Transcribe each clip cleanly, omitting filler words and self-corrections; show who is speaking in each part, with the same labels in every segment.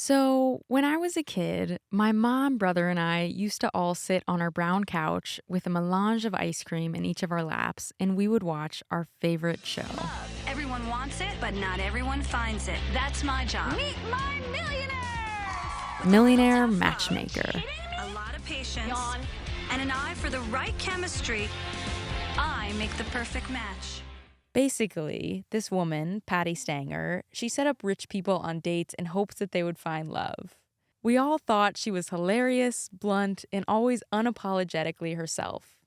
Speaker 1: So, when I was a kid, my mom, brother, and I used to all sit on our brown couch with a melange of ice cream in each of our laps, and we would watch our favorite show,
Speaker 2: Love. Everyone wants it, but not everyone finds it. That's my job. Meet my millionaire! With a little
Speaker 1: Millionaire
Speaker 2: tough love,
Speaker 1: Matchmaker.
Speaker 2: a lot of patience, and an eye for the right chemistry, I make the perfect match.
Speaker 1: Basically, this woman, Patty Stanger, she set up rich people on dates in hopes that they would find love. We all thought she was hilarious, blunt, and always unapologetically herself.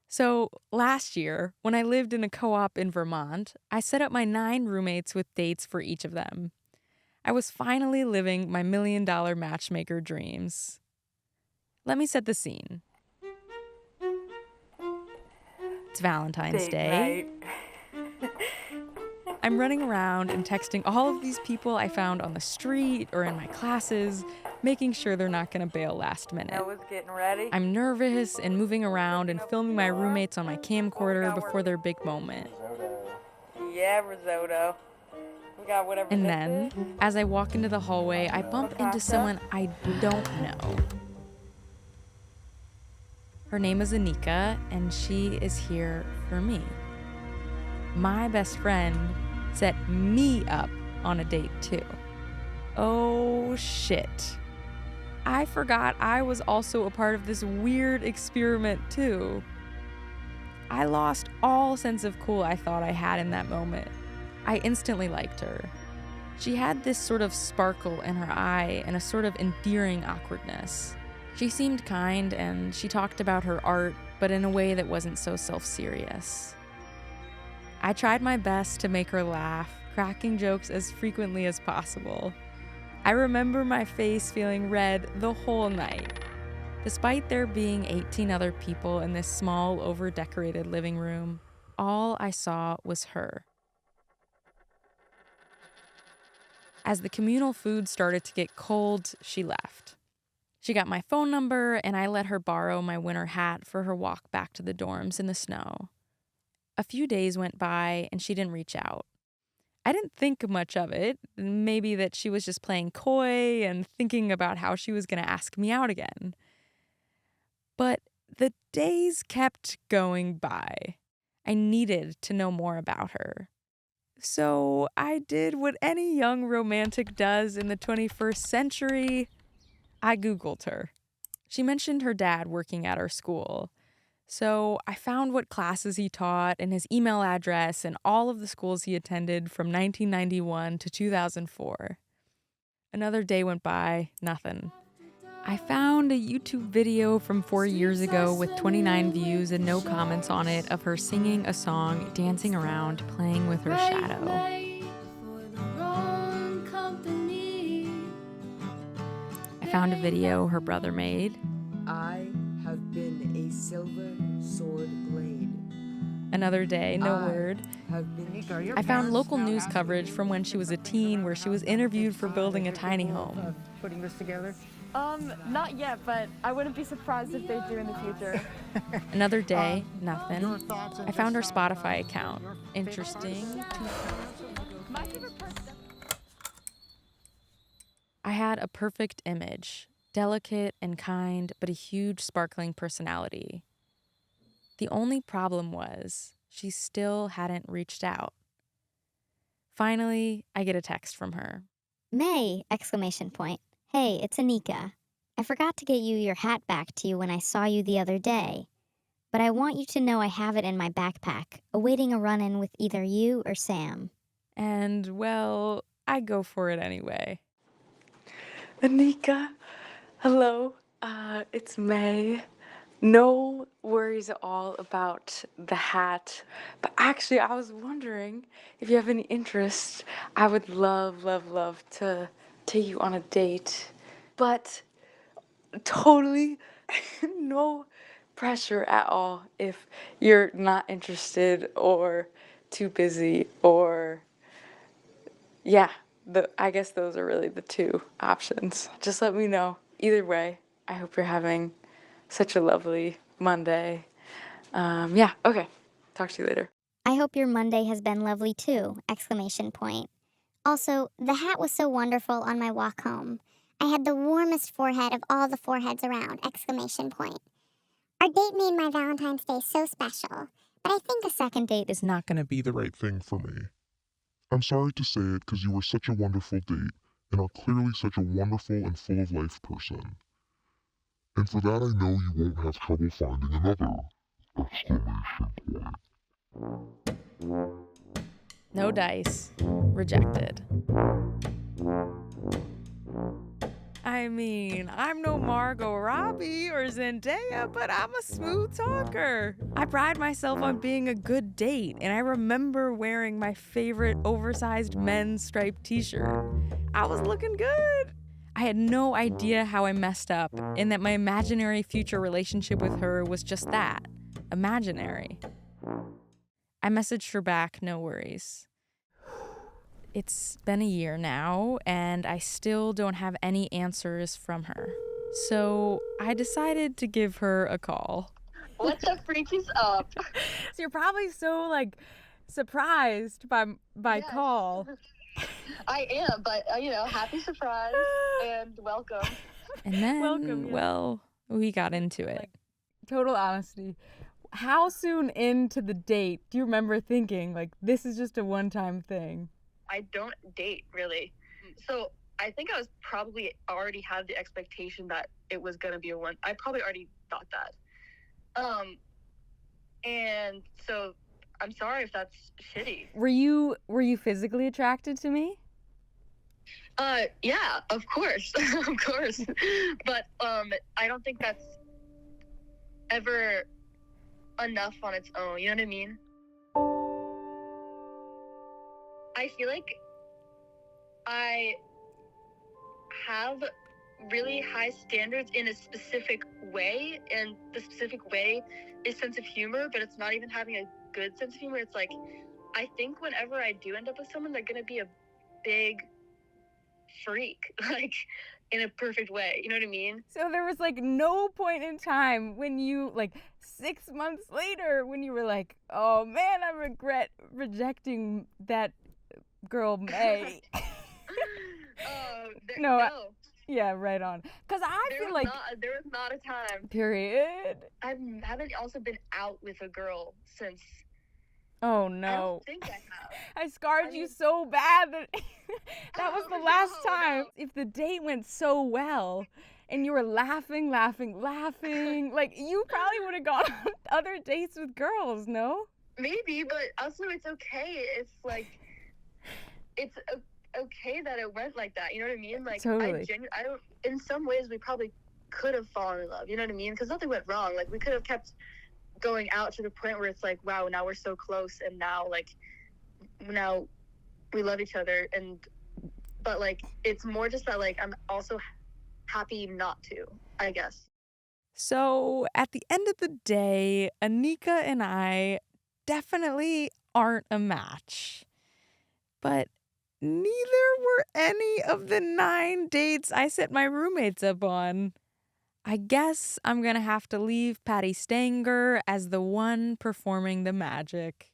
Speaker 1: So, last year, when I lived in a co op in Vermont, I set up my 9 roommates with dates for each of them. I was finally living my $1 million matchmaker dreams. Let me set the scene. It's Valentine's
Speaker 3: Date
Speaker 1: Day.
Speaker 3: night.
Speaker 1: I'm running around and texting all of these people I found on the street or in my classes, making sure they're not going to bail last minute.
Speaker 3: Noah's getting ready.
Speaker 1: I'm nervous and moving around and filming my roommates on my camcorder before their big moment.
Speaker 3: Yeah, risotto. We got whatever
Speaker 1: And
Speaker 3: this
Speaker 1: then,
Speaker 3: is.
Speaker 1: as I walk into the hallway, I bump into
Speaker 3: Focaccia.
Speaker 1: someone I don't know. Her name is Anika, and she is here for me. My best friend set me up on a date too. Oh shit. I forgot I was also a part of this weird experiment too. I lost all sense of cool I thought I had in that moment. I instantly liked her. She had this sort of sparkle in her eye and a sort of endearing awkwardness. She seemed kind and she talked about her art, but in a way that wasn't so self-serious. I tried my best to make her laugh, cracking jokes as frequently as possible. I remember my face feeling red the whole night. Despite there being 18 other people in this small, over-decorated living room, all I saw was her. As the communal food started to get cold, she left. She got my phone number, and I let her borrow my winter hat for her walk back to the dorms in the snow. A few days went by, and she didn't reach out. I didn't think much of it, maybe that she was just playing coy and thinking about how she was going to ask me out again. But the days kept going by. I needed to know more about her. So I did what any young romantic does in the 21st century. I Googled her. She mentioned her dad working at our school. So I found what classes he taught and his email address and all of the schools he attended from 1991 to 2004. Another day went by, nothing. I found a YouTube video from 4 years ago with 29 views and no comments on it of her singing a song, dancing around, playing with her shadow. I found a video her brother made.
Speaker 4: I have been a silver sword blade.
Speaker 1: Another day, no
Speaker 4: I
Speaker 1: word.
Speaker 4: have been
Speaker 1: I found local news coverage from when she was a teen where she was interviewed for building a tiny home.
Speaker 5: Putting this together?
Speaker 6: Not yet, but I wouldn't be surprised if they do in the future.
Speaker 1: Another day, nothing.
Speaker 5: Your thoughts and
Speaker 1: I found her
Speaker 5: just,
Speaker 1: Spotify account.
Speaker 5: your favorite
Speaker 1: Interesting.
Speaker 6: My favorite person.
Speaker 1: I had a perfect image, delicate and kind, but a huge sparkling personality. The only problem was she still hadn't reached out. Finally, I get a text from her.
Speaker 7: May! Exclamation point. Hey, it's Anika. I forgot to get you your hat back to you when I saw you the other day. But I want you to know I have it in my backpack, awaiting a run-in with either you or Sam.
Speaker 1: And, well, I go for it anyway. Anika, hello. It's May. No worries at all about the hat. But actually, I was wondering if you have any interest. I would love, love, love to take you on a date. But totally no pressure at all if you're not interested or too busy or yeah, I guess those are really the two options. Just let me know. Either way, I hope you're having such a lovely Monday. Yeah, okay. Talk to you later.
Speaker 7: I hope your Monday has been lovely too! Exclamation point. Also, the hat was so wonderful on my walk home.
Speaker 5: I had the warmest forehead of all the foreheads around! Exclamation point. Our date made my Valentine's Day so special, but I think a second date is
Speaker 1: Not gonna
Speaker 8: Be the right thing for me. I'm sorry to say it because you were such a wonderful date and are clearly such a wonderful and full of life person. And for that I know you won't have trouble finding another! Exclamation point.
Speaker 1: no dice. Rejected. I mean, I'm no Margot Robbie or Zendaya, but I'm a smooth talker. I pride myself on being a good date, and I remember wearing my favorite oversized men's striped t-shirt. I was looking good. I had no idea how I messed up, and that my imaginary future relationship with her was just that, imaginary. I messaged her back, no worries. It's been a year now, and I still don't have any answers from her. So I decided to give her a call.
Speaker 6: What the freak is up?
Speaker 1: So you're probably so, like, surprised by
Speaker 6: Yes.
Speaker 1: call.
Speaker 6: I am, but happy surprise and welcome.
Speaker 1: And then,
Speaker 9: Welcome, yeah.
Speaker 1: well, we got into it.
Speaker 9: Like, total honesty. How soon into the date do you remember thinking, like, this is just a one-time thing?
Speaker 6: I don't date really. So I think I was probably already had the expectation that it was gonna be a one. I probably already thought that. And so I'm sorry if that's shitty.
Speaker 9: Were you physically attracted to me?
Speaker 6: Yeah, of course. Of course. But I don't think that's ever enough on its own, you know what I mean? I feel like I have really high standards in a specific way, and the specific way is sense of humor, but it's not even having a good sense of humor. It's like, I think whenever I do end up with someone, they're gonna be a big freak, like, in a perfect way, you know what I mean?
Speaker 9: So there was, like, no point in time when you, like, 6 months later, when you were like, oh man, I regret rejecting that girl May. Yeah, right on. Because I feel like
Speaker 6: there was not a time.
Speaker 9: period.
Speaker 6: I haven't also been out with a girl since.
Speaker 9: Oh
Speaker 6: I
Speaker 9: no.
Speaker 6: don't think I have.
Speaker 9: I scarred
Speaker 6: I
Speaker 9: you
Speaker 6: mean-
Speaker 9: so bad that that was the
Speaker 6: Oh,
Speaker 9: last
Speaker 6: no,
Speaker 9: time.
Speaker 6: no.
Speaker 9: If the date went so well and you were laughing, like, you probably would have gone on other dates with girls, no?
Speaker 6: Maybe, but also it's okay if, like, it's okay that it went like that. You know what I mean? Like,
Speaker 9: Totally.
Speaker 6: I don't. In some ways, we probably could have fallen in love. You know what I mean? Because nothing went wrong. Like, we could have kept going out to the point where it's like, wow, now we're so close, and now we love each other. But like, it's more just that, like, I'm also happy not to, I guess.
Speaker 1: So at the end of the day, Anika and I definitely aren't a match. But neither were any of the 9 dates I set my roommates up on. I guess I'm gonna have to leave Patty Stanger as the one performing the magic.